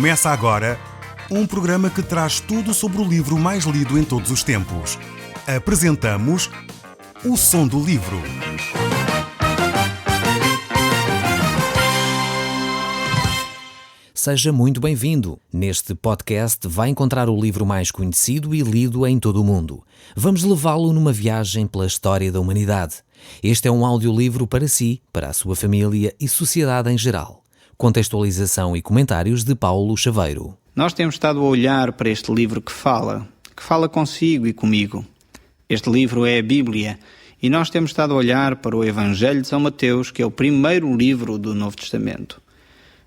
Começa agora um programa que traz tudo sobre o livro mais lido em todos os tempos. Apresentamos O Som do Livro. Seja muito bem-vindo. Neste podcast vai encontrar o livro mais conhecido e lido em todo o mundo. Vamos levá-lo numa viagem pela história da humanidade. Este é um audiolivro para si, para a sua família e sociedade em geral. Contextualização e comentários de Paulo Chaveiro. Nós temos estado a olhar para este livro que fala consigo e comigo. Este livro é a Bíblia e nós temos estado a olhar para o Evangelho de São Mateus, que é o primeiro livro do Novo Testamento.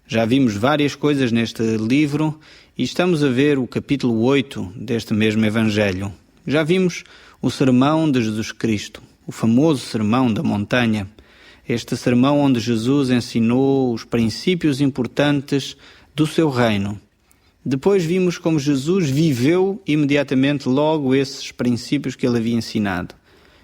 Já vimos várias coisas neste livro e estamos a ver o capítulo 8 deste mesmo Evangelho. Já vimos o sermão de Jesus Cristo, o famoso sermão da montanha. Este sermão onde Jesus ensinou os princípios importantes do seu reino. Depois vimos como Jesus viveu imediatamente logo esses princípios que ele havia ensinado.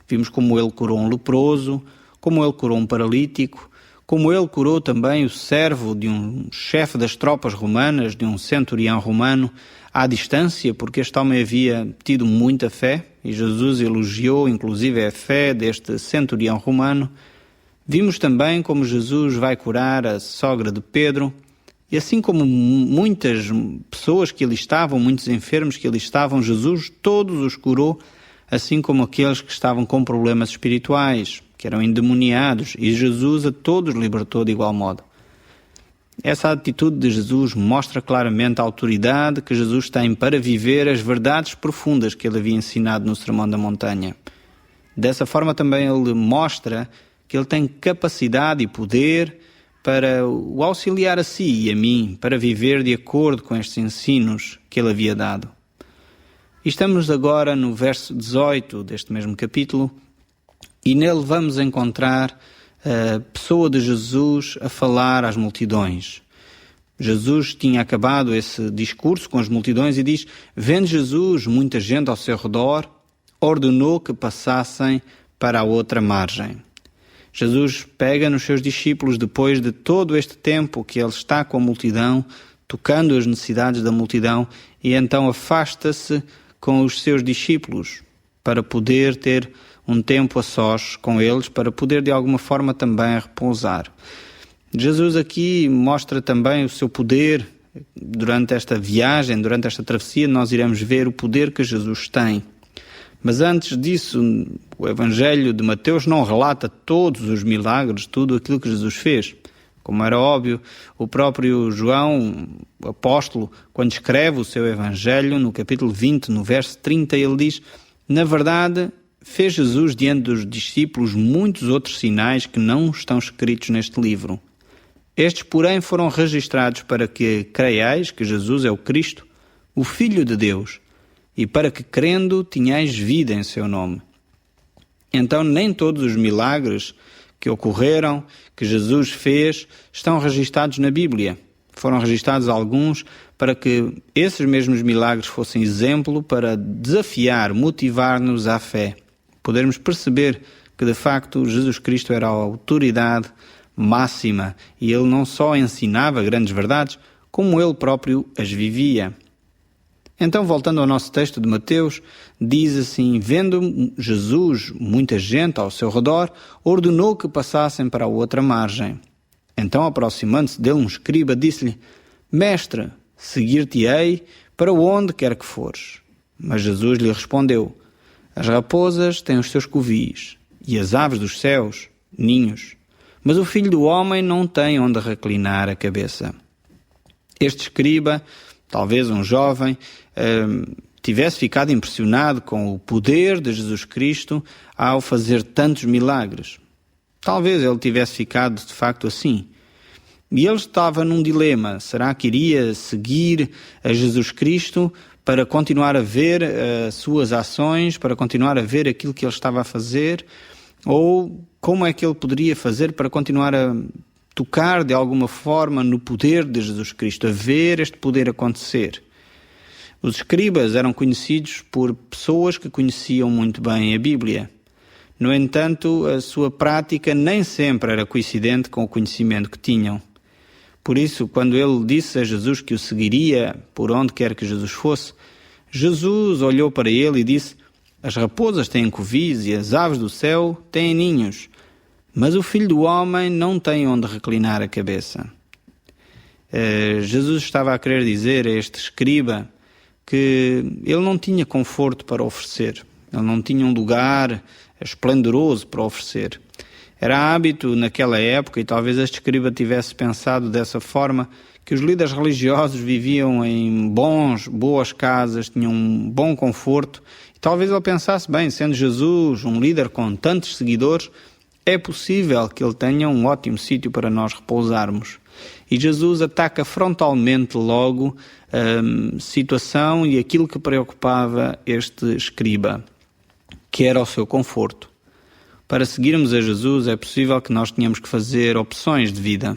Vimos como ele curou um leproso, como ele curou um paralítico, como ele curou também o servo de um chefe das tropas romanas, de um centurião romano, à distância, porque este homem havia tido muita fé, e Jesus elogiou inclusive a fé deste centurião romano. Vimos também como Jesus vai curar a sogra de Pedro, e assim como muitas pessoas que ali estavam, muitos enfermos que ali estavam, Jesus todos os curou, assim como aqueles que estavam com problemas espirituais, que eram endemoniados, e Jesus a todos libertou de igual modo. Essa atitude de Jesus mostra claramente a autoridade que Jesus tem para viver as verdades profundas que ele havia ensinado no Sermão da Montanha. Dessa forma também ele mostra que ele tem capacidade e poder para o auxiliar a si e a mim, para viver de acordo com estes ensinos que ele havia dado. E estamos agora no verso 18 deste mesmo capítulo, e nele vamos encontrar a pessoa de Jesus a falar às multidões. Jesus tinha acabado esse discurso com as multidões e diz: vendo Jesus muita gente ao seu redor, ordenou que passassem para a outra margem. Jesus pega nos seus discípulos depois de todo este tempo que ele está com a multidão, tocando as necessidades da multidão, e então afasta-se com os seus discípulos para poder ter um tempo a sós com eles, para poder de alguma forma também repousar. Jesus aqui mostra também o seu poder. Durante esta viagem, durante esta travessia, nós iremos ver o poder que Jesus tem. Mas antes disso, o Evangelho de Mateus não relata todos os milagres, tudo aquilo que Jesus fez. Como era óbvio, o próprio João, o apóstolo, quando escreve o seu Evangelho, no capítulo 20, no verso 30, ele diz: na verdade, fez Jesus diante dos discípulos muitos outros sinais que não estão escritos neste livro. Estes, porém, foram registrados para que creiais que Jesus é o Cristo, o Filho de Deus, e para que, crendo, tenhais vida em seu nome. Então, nem todos os milagres que ocorreram, que Jesus fez, estão registados na Bíblia. Foram registados alguns para que esses mesmos milagres fossem exemplo para desafiar, motivar-nos à fé. Podermos perceber que, de facto, Jesus Cristo era a autoridade máxima e ele não só ensinava grandes verdades, como ele próprio as vivia. Então, voltando ao nosso texto de Mateus, diz assim: vendo Jesus muita gente ao seu redor, ordenou que passassem para a outra margem. Então, aproximando-se dele um escriba, disse-lhe: mestre, seguir-te-ei para onde quer que fores. Mas Jesus lhe respondeu: as raposas têm os seus covis, e as aves dos céus, ninhos. Mas o Filho do Homem não tem onde reclinar a cabeça. Este escriba, talvez um jovem, tivesse ficado impressionado com o poder de Jesus Cristo ao fazer tantos milagres. Talvez ele tivesse ficado de facto assim. E ele estava num dilema: será que iria seguir a Jesus Cristo para continuar a ver as suas ações, para continuar a ver aquilo que ele estava a fazer? Ou como é que ele poderia fazer para continuar a tocar de alguma forma no poder de Jesus Cristo, a ver este poder acontecer? Os escribas eram conhecidos por pessoas que conheciam muito bem a Bíblia. No entanto, a sua prática nem sempre era coincidente com o conhecimento que tinham. Por isso, quando ele disse a Jesus que o seguiria por onde quer que Jesus fosse, Jesus olhou para ele e disse: as raposas têm covis e as aves do céu têm ninhos, mas o Filho do Homem não tem onde reclinar a cabeça. Jesus estava a querer dizer a este escriba que ele não tinha conforto para oferecer, ele não tinha um lugar esplendoroso para oferecer. Era hábito naquela época, e talvez este escriba tivesse pensado dessa forma, que os líderes religiosos viviam em boas casas, tinham um bom conforto, e talvez ele pensasse, bem, sendo Jesus um líder com tantos seguidores, é possível que ele tenha um ótimo sítio para nós repousarmos. E Jesus ataca frontalmente logo a situação e aquilo que preocupava este escriba, que era o seu conforto. Para seguirmos a Jesus é possível que nós tenhamos que fazer opções de vida.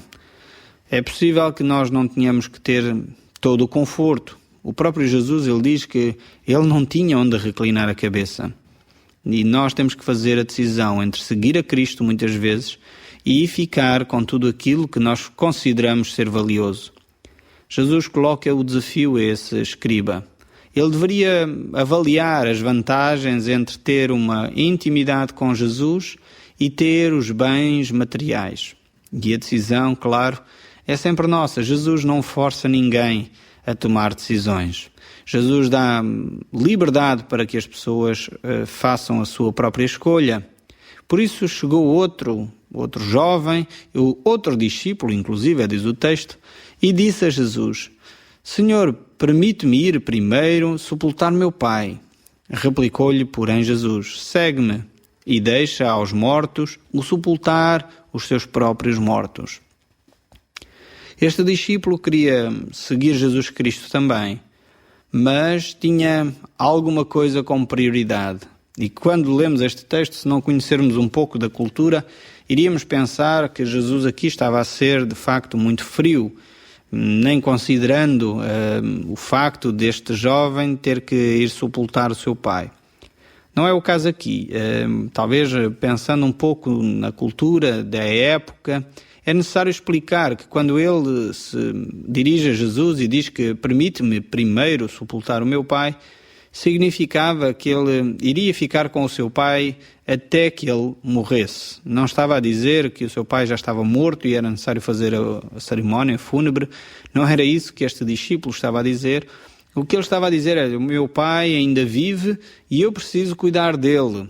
É possível que nós não tenhamos que ter todo o conforto. O próprio Jesus, ele diz que ele não tinha onde reclinar a cabeça. E nós temos que fazer a decisão entre seguir a Cristo muitas vezes e ficar com tudo aquilo que nós consideramos ser valioso. Jesus coloca o desafio a esse escriba. Ele deveria avaliar as vantagens entre ter uma intimidade com Jesus e ter os bens materiais. E a decisão, claro, é sempre nossa. Jesus não força ninguém a tomar decisões. Jesus dá liberdade para que as pessoas façam a sua própria escolha. Por isso chegou outro jovem, outro discípulo, inclusive, diz o texto, e disse a Jesus: Senhor, permite-me ir primeiro sepultar meu pai. Replicou-lhe, porém, Jesus: segue-me e deixa aos mortos o sepultar os seus próprios mortos. Este discípulo queria seguir Jesus Cristo também, mas tinha alguma coisa como prioridade. E quando lemos este texto, se não conhecermos um pouco da cultura, iríamos pensar que Jesus aqui estava a ser, de facto, muito frio, nem considerando o facto deste jovem ter que ir sepultar o seu pai. Não é o caso aqui. Talvez pensando um pouco na cultura da época, é necessário explicar que quando ele se dirige a Jesus e diz que permite-me primeiro sepultar o meu pai, significava que ele iria ficar com o seu pai até que ele morresse. Não estava a dizer que o seu pai já estava morto e era necessário fazer a cerimónia fúnebre. Não era isso que este discípulo estava a dizer. O que ele estava a dizer era: o meu pai ainda vive e eu preciso cuidar dele.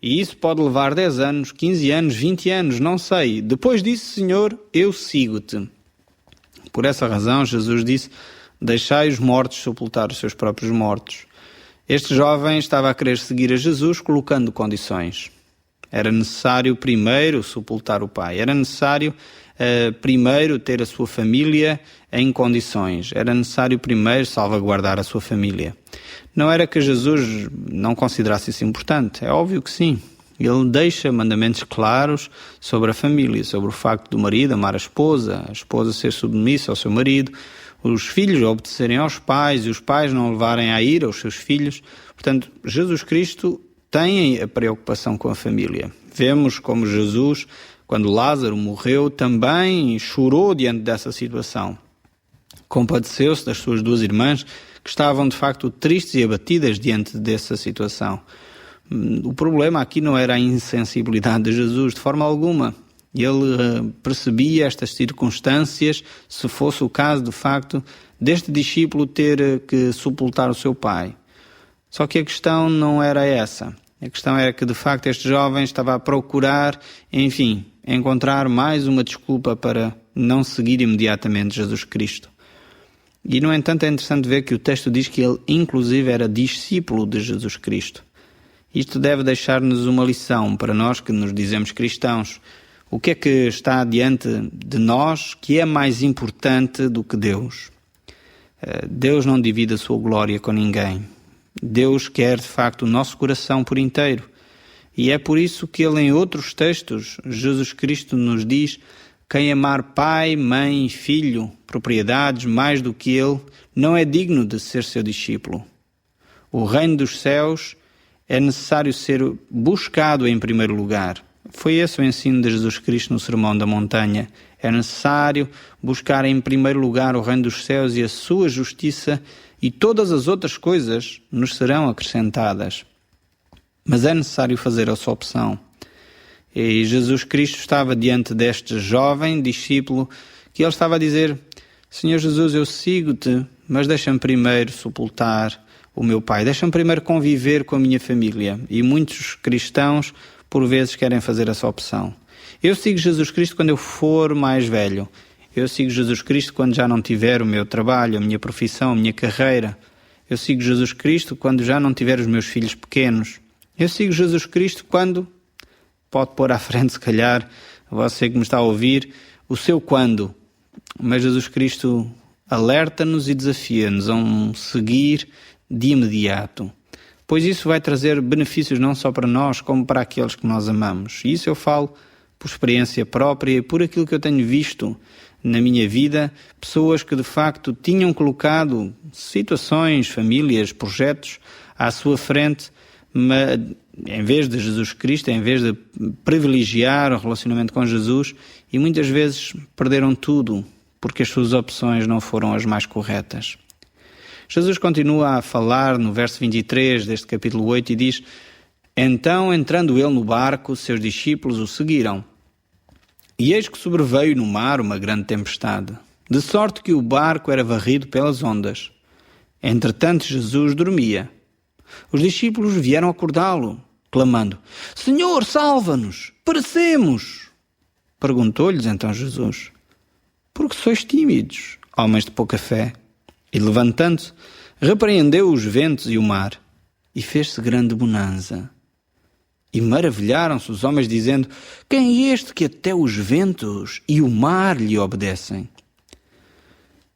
E isso pode levar 10 anos, 15 anos, 20 anos, não sei. Depois disso, Senhor, eu sigo-te. Por essa razão, Jesus disse: deixai os mortos sepultar os seus próprios mortos. Este jovem estava a querer seguir a Jesus colocando condições. Era necessário primeiro sepultar o pai. Era necessário primeiro ter a sua família em condições. Era necessário primeiro salvaguardar a sua família. Não era que Jesus não considerasse isso importante. É óbvio que sim. Ele deixa mandamentos claros sobre a família, sobre o facto do marido amar a esposa ser submissa ao seu marido, os filhos obedecerem aos pais e os pais não levarem à ira os seus filhos. Portanto, Jesus Cristo tem a preocupação com a família. Vemos como Jesus, quando Lázaro morreu, também chorou diante dessa situação. Compadeceu-se das suas duas irmãs, que estavam de facto tristes e abatidas diante dessa situação. O problema aqui não era a insensibilidade de Jesus, de forma alguma. Ele percebia estas circunstâncias, se fosse o caso, de facto, deste discípulo ter que sepultar o seu pai. Só que a questão não era essa. A questão era que, de facto, este jovem estava a procurar, enfim, encontrar mais uma desculpa para não seguir imediatamente Jesus Cristo. E, no entanto, é interessante ver que o texto diz que ele, inclusive, era discípulo de Jesus Cristo. Isto deve deixar-nos uma lição para nós que nos dizemos cristãos. O que é que está diante de nós que é mais importante do que Deus? Deus não divide a sua glória com ninguém. Deus quer, de facto, o nosso coração por inteiro. E é por isso que ele, em outros textos, Jesus Cristo nos diz: quem amar pai, mãe e filho, propriedades mais do que ele, não é digno de ser seu discípulo. O reino dos céus é necessário ser buscado em primeiro lugar. Foi esse o ensino de Jesus Cristo no Sermão da Montanha. É necessário buscar em primeiro lugar o reino dos céus e a sua justiça, e todas as outras coisas nos serão acrescentadas. Mas é necessário fazer essa opção. E Jesus Cristo estava diante deste jovem discípulo que ele estava a dizer: Senhor Jesus, eu sigo-te, mas deixa-me primeiro sepultar o meu pai. Deixa-me primeiro conviver com a minha família. E muitos cristãos, por vezes, querem fazer essa opção. Eu sigo Jesus Cristo quando eu for mais velho. Eu sigo Jesus Cristo quando já não tiver o meu trabalho, a minha profissão, a minha carreira. Eu sigo Jesus Cristo quando já não tiver os meus filhos pequenos. Eu sigo Jesus Cristo quando... Pode pôr à frente, se calhar, você que me está a ouvir, o seu quando. Mas Jesus Cristo alerta-nos e desafia-nos a um seguir de imediato. Pois isso vai trazer benefícios não só para nós, como para aqueles que nós amamos. E isso eu falo por experiência própria e por aquilo que eu tenho visto na minha vida, pessoas que de facto tinham colocado situações, famílias, projetos à sua frente, mas em vez de Jesus Cristo, em vez de privilegiar o relacionamento com Jesus, e muitas vezes perderam tudo porque as suas opções não foram as mais corretas. Jesus continua a falar no verso 23 deste capítulo 8 e diz: Então, entrando ele no barco, seus discípulos o seguiram. E eis que sobreveio no mar uma grande tempestade, de sorte que o barco era varrido pelas ondas. Entretanto, Jesus dormia. Os discípulos vieram acordá-lo, clamando: Senhor, salva-nos! Perecemos! Perguntou-lhes então Jesus: Por que sois tímidos, homens de pouca fé? E levantando-se, repreendeu os ventos e o mar, e fez-se grande bonança. E maravilharam-se os homens, dizendo: Quem é este que até os ventos e o mar lhe obedecem?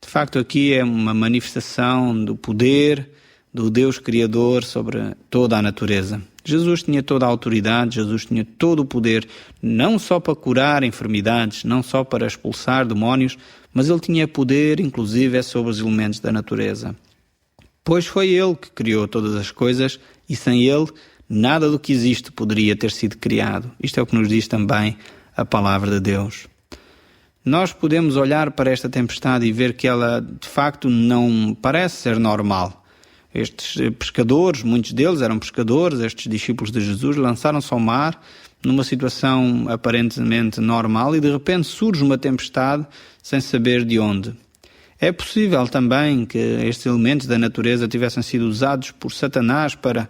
De facto, aqui é uma manifestação do poder do Deus Criador sobre toda a natureza. Jesus tinha toda a autoridade, Jesus tinha todo o poder, não só para curar enfermidades, não só para expulsar demónios, mas ele tinha poder, inclusive, sobre os elementos da natureza. Pois foi ele que criou todas as coisas e sem ele, nada do que existe poderia ter sido criado. Isto é o que nos diz também a palavra de Deus. Nós podemos olhar para esta tempestade e ver que ela, de facto, não parece ser normal. Estes pescadores, muitos deles eram pescadores, estes discípulos de Jesus, lançaram-se ao mar numa situação aparentemente normal e de repente surge uma tempestade sem saber de onde. É possível também que estes elementos da natureza tivessem sido usados por Satanás para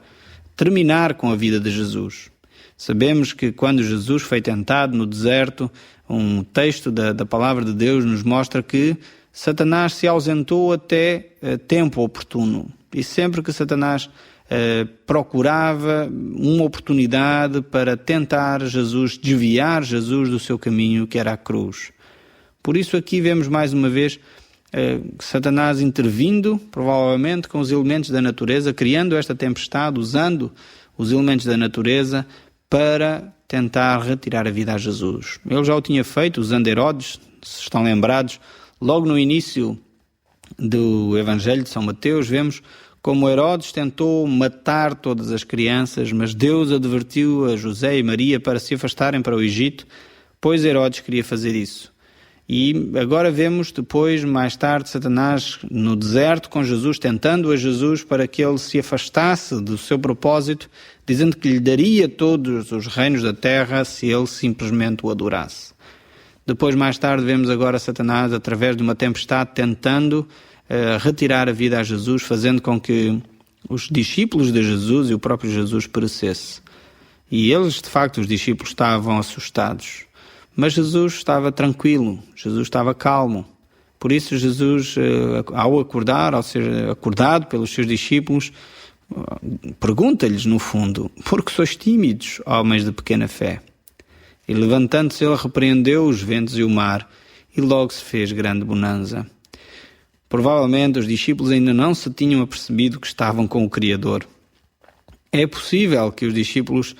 terminar com a vida de Jesus. Sabemos que quando Jesus foi tentado no deserto, um texto da palavra de Deus nos mostra que Satanás se ausentou até tempo oportuno. E sempre que Satanás procurava uma oportunidade para tentar Jesus, desviar Jesus do seu caminho, que era a cruz. Por isso aqui vemos mais uma vez Satanás intervindo, provavelmente com os elementos da natureza, criando esta tempestade, usando os elementos da natureza para tentar retirar a vida a Jesus. Ele já o tinha feito usando Herodes, se estão lembrados, logo no início do Evangelho de São Mateus, vemos como Herodes tentou matar todas as crianças, mas Deus advertiu a José e Maria para se afastarem para o Egito, pois Herodes queria fazer isso. E agora vemos depois, mais tarde, Satanás no deserto com Jesus, tentando a Jesus para que ele se afastasse do seu propósito, dizendo que lhe daria todos os reinos da terra se ele simplesmente o adorasse. Depois, mais tarde, vemos agora Satanás, através de uma tempestade, tentando retirar a vida a Jesus, fazendo com que os discípulos de Jesus e o próprio Jesus perecesse. E eles, de facto, os discípulos estavam assustados. Mas Jesus estava tranquilo, Jesus estava calmo. Por isso Jesus, ao acordar, ao ser acordado pelos seus discípulos, pergunta-lhes, no fundo: por que sois tímidos, homens de pequena fé? E levantando-se, ele repreendeu os ventos e o mar, e logo se fez grande bonança. Provavelmente os discípulos ainda não se tinham apercebido que estavam com o Criador. É possível que os discípulos,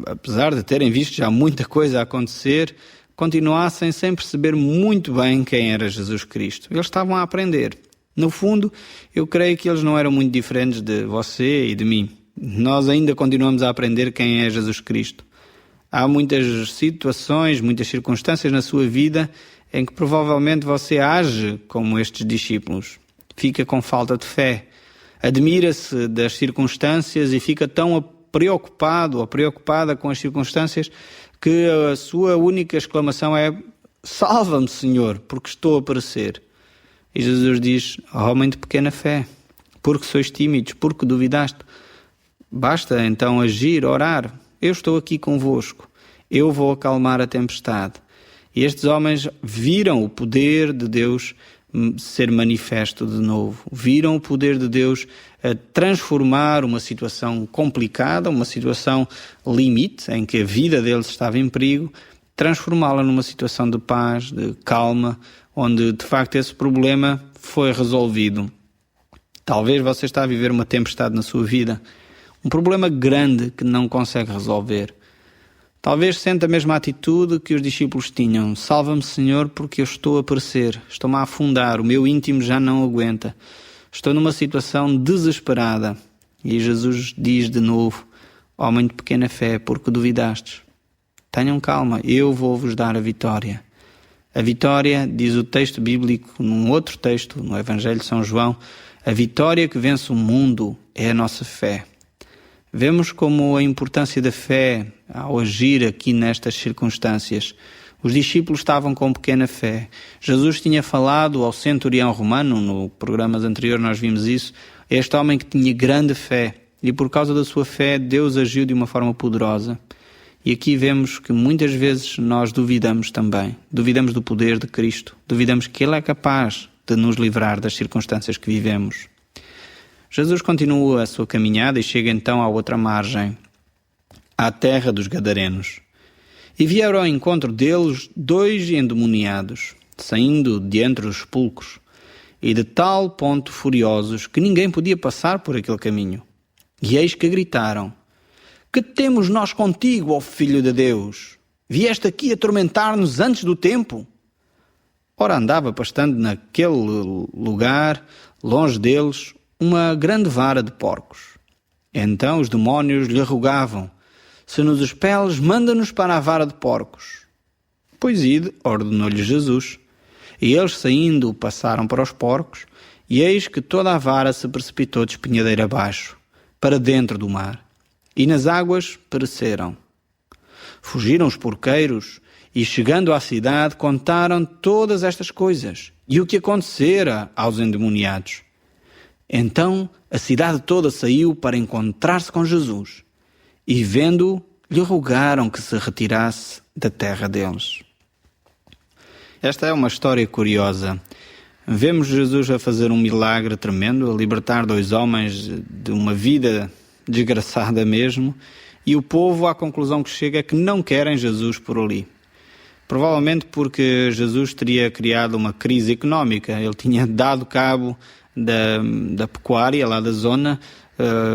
apesar de terem visto já muita coisa a acontecer, continuassem sem perceber muito bem quem era Jesus Cristo. Eles estavam a aprender. No fundo, eu creio que eles não eram muito diferentes de você e de mim. Nós ainda continuamos a aprender quem é Jesus Cristo. Há muitas situações, muitas circunstâncias na sua vida em que provavelmente você age como estes discípulos. Fica com falta de fé. Admira-se das circunstâncias e fica tão preocupado ou preocupada com as circunstâncias que a sua única exclamação é: salva-me, Senhor, porque estou a perecer. E Jesus diz: homem de pequena fé, porque sois tímidos, porque duvidaste. Basta então agir, orar. Eu estou aqui convosco. Eu vou acalmar a tempestade. E estes homens viram o poder de Deus ser manifesto de novo. Viram o poder de Deus a transformar uma situação complicada, uma situação limite, em que a vida deles estava em perigo, transformá-la numa situação de paz, de calma, onde de facto esse problema foi resolvido. Talvez você está a viver uma tempestade na sua vida, um problema grande que não consegue resolver. Talvez sente a mesma atitude que os discípulos tinham: salva-me, Senhor, porque eu estou a perecer, estou-me a afundar, o meu íntimo já não aguenta, estou numa situação desesperada. E Jesus diz de novo: homem de pequena fé, porque duvidastes. Tenham calma, eu vou-vos dar a vitória. A vitória, diz o texto bíblico num outro texto, no Evangelho de São João, a vitória que vence o mundo é a nossa fé. Vemos como a importância da fé ao agir aqui nestas circunstâncias. Os discípulos estavam com pequena fé. Jesus tinha falado ao centurião romano, no programas anteriores nós vimos isso, este homem que tinha grande fé, e por causa da sua fé Deus agiu de uma forma poderosa. E aqui vemos que muitas vezes nós duvidamos também. Duvidamos do poder de Cristo. Duvidamos que Ele é capaz de nos livrar das circunstâncias que vivemos. Jesus continua a sua caminhada e chega então à outra margem, à terra dos Gadarenos. E vieram ao encontro deles 2 endemoniados, saindo de entre os sepulcros, e de tal ponto furiosos que ninguém podia passar por aquele caminho. E eis que gritaram: que temos nós contigo, ó Filho de Deus? Vieste aqui atormentar-nos antes do tempo? Ora, andava pastando naquele lugar, longe deles, uma grande vara de porcos. Então os demónios lhe rogavam: se nos expeles, manda-nos para a vara de porcos. Pois ide, ordenou-lhe Jesus. E eles, saindo, passaram para os porcos, e eis que toda a vara se precipitou de espinhadeira abaixo, para dentro do mar, e nas águas pereceram. Fugiram os porqueiros, e chegando à cidade, contaram todas estas coisas, e o que acontecera aos endemoniados. Então a cidade toda saiu para encontrar-se com Jesus, e vendo-o, lhe rogaram que se retirasse da terra deles. Esta é uma história curiosa. Vemos Jesus a fazer um milagre tremendo, a libertar 2 homens de uma vida desgraçada mesmo, e o povo à conclusão que chega é que não querem Jesus por ali. Provavelmente porque Jesus teria criado uma crise económica. Ele tinha dado cabo da pecuária lá da zona,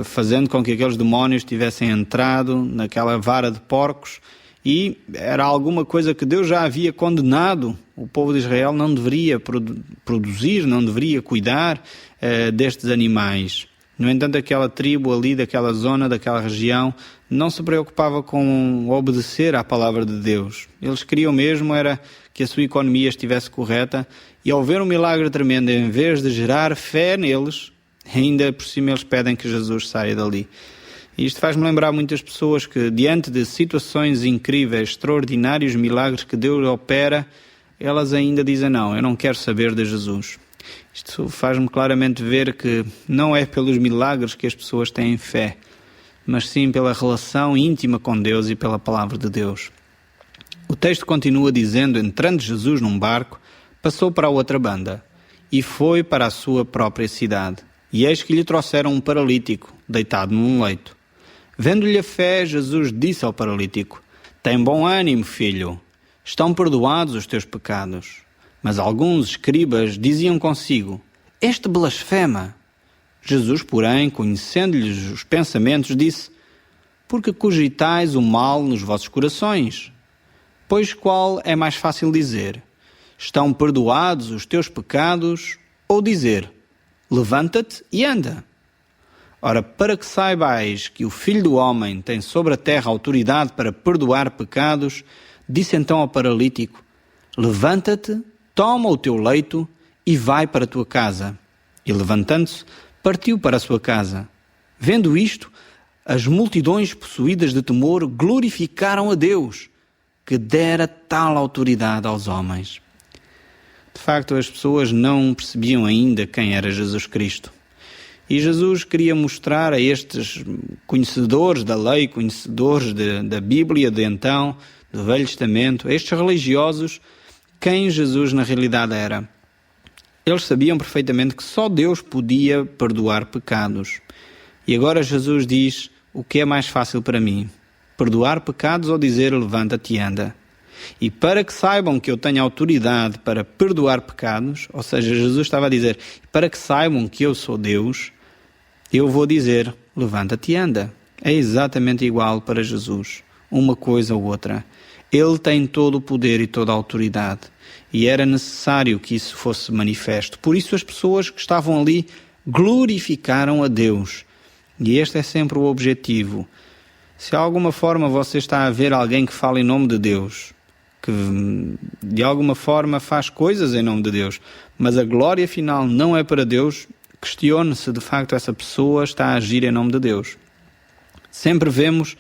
fazendo com que aqueles demónios tivessem entrado naquela vara de porcos, e era alguma coisa que Deus já havia condenado. O povo de Israel não deveria produzir, não deveria cuidar destes animais. No entanto, aquela tribo ali, daquela zona, daquela região, não se preocupava com obedecer à palavra de Deus. Eles queriam mesmo era que a sua economia estivesse correta, e ao ver um milagre tremendo, em vez de gerar fé neles, ainda por cima eles pedem que Jesus saia dali. E isto faz-me lembrar muitas pessoas que, diante de situações incríveis, extraordinários milagres que Deus opera, elas ainda dizem: não, eu não quero saber de Jesus. Isto faz-me claramente ver que não é pelos milagres que as pessoas têm fé, mas sim pela relação íntima com Deus e pela palavra de Deus. O texto continua dizendo: entrando Jesus num barco, passou para a outra banda e foi para a sua própria cidade. E eis que lhe trouxeram um paralítico, deitado num leito. Vendo-lhe a fé, Jesus disse ao paralítico: tem bom ânimo, filho, estão perdoados os teus pecados. Mas alguns escribas diziam consigo: este blasfema. Jesus, porém, conhecendo-lhes os pensamentos, disse: porque cogitais o mal nos vossos corações? Pois qual é mais fácil dizer: estão perdoados os teus pecados, ou dizer: levanta-te e anda? Ora, para que saibais que o Filho do Homem tem sobre a terra autoridade para perdoar pecados, disse então ao paralítico: levanta-te, toma o teu leito e vai para a tua casa. E levantando-se, partiu para a sua casa. Vendo isto, as multidões possuídas de temor glorificaram a Deus, que dera tal autoridade aos homens. De facto, as pessoas não percebiam ainda quem era Jesus Cristo. E Jesus queria mostrar a estes conhecedores da lei, conhecedores da Bíblia de então, do Velho Testamento, a estes religiosos, quem Jesus na realidade era. Eles sabiam perfeitamente que só Deus podia perdoar pecados. E agora Jesus diz: o que é mais fácil para mim? Perdoar pecados ou dizer levanta-te e anda? E para que saibam que eu tenho autoridade para perdoar pecados, ou seja, Jesus estava a dizer, para que saibam que eu sou Deus, eu vou dizer levanta-te e anda. É exatamente igual para Jesus, uma coisa ou outra. Ele tem todo o poder e toda a autoridade. E era necessário que isso fosse manifesto. Por isso as pessoas que estavam ali glorificaram a Deus. E este é sempre o objetivo. Se de alguma forma você está a ver alguém que fala em nome de Deus, que de alguma forma faz coisas em nome de Deus, mas a glória final não é para Deus, questione se de facto essa pessoa está a agir em nome de Deus. Sempre vemos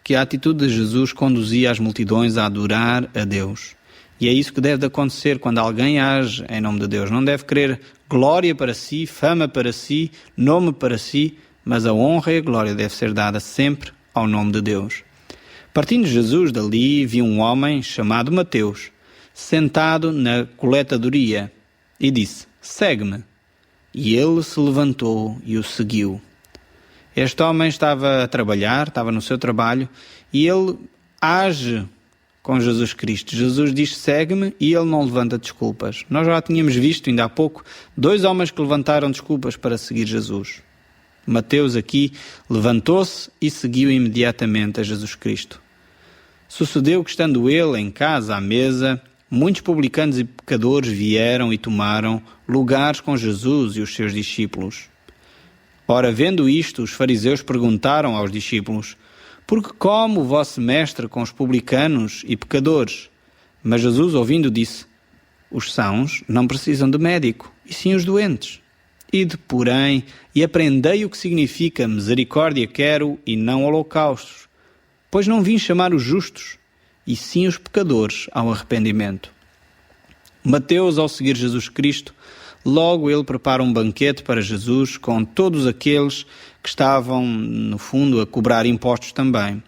que a atitude de Jesus conduzia as multidões a adorar a Deus. E é isso que deve acontecer quando alguém age em nome de Deus. Não deve querer glória para si, fama para si, nome para si, mas a honra e a glória deve ser dada sempre ao nome de Deus. Partindo Jesus dali, viu um homem chamado Mateus, sentado na coletadoria, e disse: segue-me. E ele se levantou e o seguiu. Este homem estava a trabalhar, estava no seu trabalho, e ele age com Jesus Cristo. Jesus diz: segue-me, e ele não levanta desculpas. Nós já tínhamos visto, ainda há pouco, 2 homens que levantaram desculpas para seguir Jesus. Mateus aqui levantou-se e seguiu imediatamente a Jesus Cristo. Sucedeu que, estando ele em casa à mesa, muitos publicanos e pecadores vieram e tomaram lugares com Jesus e os seus discípulos. Ora, vendo isto, os fariseus perguntaram aos discípulos: por que come o vosso mestre com os publicanos e pecadores? Mas Jesus, ouvindo, disse: os sãos não precisam de médico, e sim os doentes. Ide, porém, e aprendei o que significa misericórdia quero e não holocaustos, pois não vim chamar os justos, e sim os pecadores ao arrependimento. Mateus, ao seguir Jesus Cristo, logo ele prepara um banquete para Jesus com todos aqueles que estavam, no fundo, a cobrar impostos também.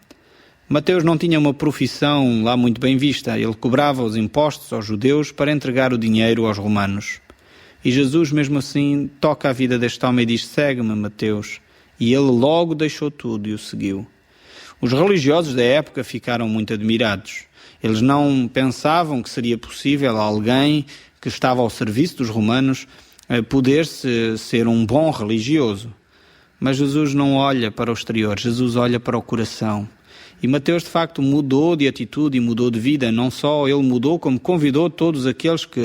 Mateus não tinha uma profissão lá muito bem vista. Ele cobrava os impostos aos judeus para entregar o dinheiro aos romanos. E Jesus, mesmo assim, toca a vida deste homem e diz: segue-me, Mateus. E ele logo deixou tudo e o seguiu. Os religiosos da época ficaram muito admirados. Eles não pensavam que seria possível alguém que estava ao serviço dos romanos poder-se ser um bom religioso. Mas Jesus não olha para o exterior, Jesus olha para o coração. E Mateus, de facto, mudou de atitude e mudou de vida. Não só ele mudou, como convidou todos aqueles que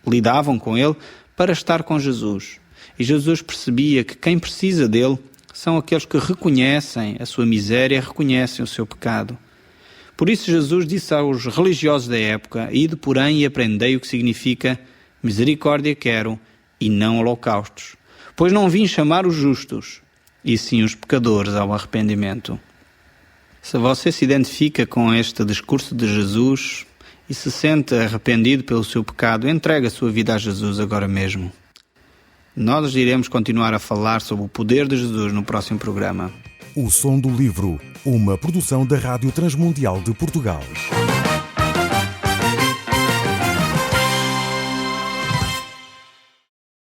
lidavam com ele para estar com Jesus. E Jesus percebia que quem precisa dele são aqueles que reconhecem a sua miséria, reconhecem o seu pecado. Por isso Jesus disse aos religiosos da época: ide, porém, e aprendei o que significa misericórdia quero e não holocaustos, pois não vim chamar os justos, e sim os pecadores ao arrependimento. Se você se identifica com este discurso de Jesus e se sente arrependido pelo seu pecado, entregue a sua vida a Jesus agora mesmo. Nós iremos continuar a falar sobre o poder de Jesus no próximo programa. O Som do Livro, uma produção da Rádio Transmundial de Portugal.